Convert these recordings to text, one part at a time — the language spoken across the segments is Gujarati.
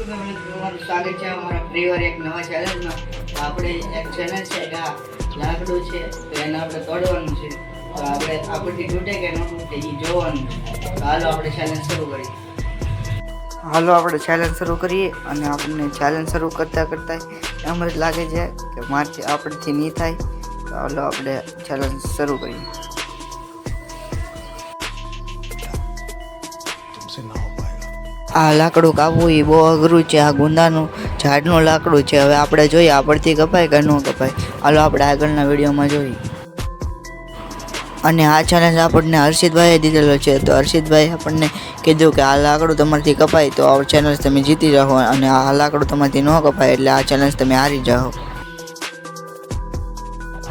તમારું સ્વાગત છે અમારા પરિવાર એક નવા ચેલેન્જમાં. આપણે એક ચેલેન્જ છે કે આ લાકડું છે તો એને આપણે તોડવાનું છે. તો આપણે આપણથી તૂટે કે ન તૂટે એ જોવાનું છે. તો હાલો આપણે ચેલેન્જ શરૂ કરીએ. અને આપણને ચેલેન્જ શરૂ કરતાં એમ જ લાગે છે કે મારથી આપણથી નહીં થાય. તો હાલો આપણે ચેલેન્જ શરૂ કરીએ. આ લાકડું કાપવું એ બહુ અઘરું છે. આ ગુંદાનું ઝાડનું લાકડું છે. હવે આપણે જોઈએ આપણથી કપાય કે ન કપાય. હાલો આપણે આગળના વિડીયોમાં જોઈએ. અને આ ચેલેન્જ આપણને હર્ષિતભાઈએ દીધેલો છે. તો હર્ષિતભાઈ આપણને કીધું કે આ લાકડું તમારથી કપાય તો આ ચેલેન્જ તમે જીતી જાઓ, અને આ લાકડું તમારથી ન કપાય એટલે આ ચેલેન્જ તમે હારી જાઓ.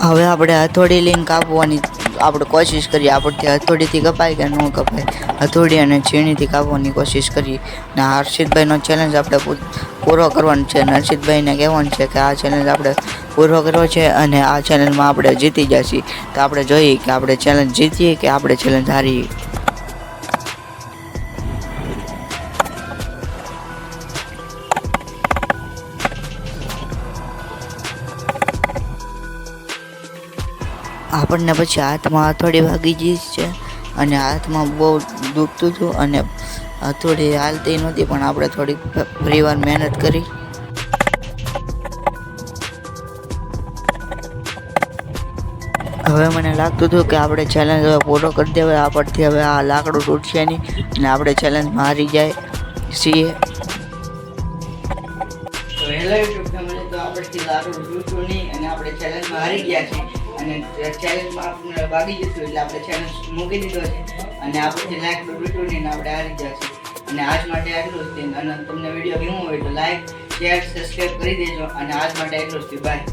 હવે આપણે હથોડી લઈને કાપવાની આપણે કોશિશ કરીએ. આપણથી હથોડીથી કપાય કે ન કપાય. હથોડી અને છીણીથી કાપવાની કોશિશ કરીએ. અને આ હર્ષિતભાઈનો ચેલેન્જ આપણે પૂરો કરવાનો છે. અને હર્ષિતભાઈને કહેવાનું છે કે આ ચેલેન્જ આપણે પૂરો કરવો છે અને આ ચેલેન્જમાં આપણે જીતી જઈએ. તો આપણે જોઈએ કે આપણે ચેલેન્જ જીતીએ કે આપણે ચેલેન્જ હારીએ. આપણને પછી હાથમાં હથોડી વાગી ગઈ છે અને હાથમાં બહુ દુખતું હતું અને હથોડી હાલતી નહોતી, પણ આપણે થોડીક ફરીવાર મહેનત કરી. હવે મને લાગતું હતું કે આપણે ચેલેન્જ હવે પૂરો કરી દેવાય. આપણથી હવે આ લાકડું તૂટશે નહીં અને આપણે ચેલેન્જમાં હારી જાય છીએ. તો હેલો યુટ્યુબ ફેમિલી, તો આપણથી લાકડું તૂટ્યું નહીં અને આપણે ચેલેન્જમાં હારી ગયા છીએ. અને ચેલેન્જમાં આપણે ભાગી જઈશું એટલે આપણે ચેલેન્જ મૂકી દીધો છે અને આપણથી લાકડું તૂટ્યું નહીં અને આપણે હારી ગયા છીએ. અને આજ માટે એટલું જ. અને તમને વિડીયો ગમ્યો હોય તો લાઈક, શેર, સબસ્ક્રાઈબ કરી દેજો. અને આજ માટે એટલું જ. બાય.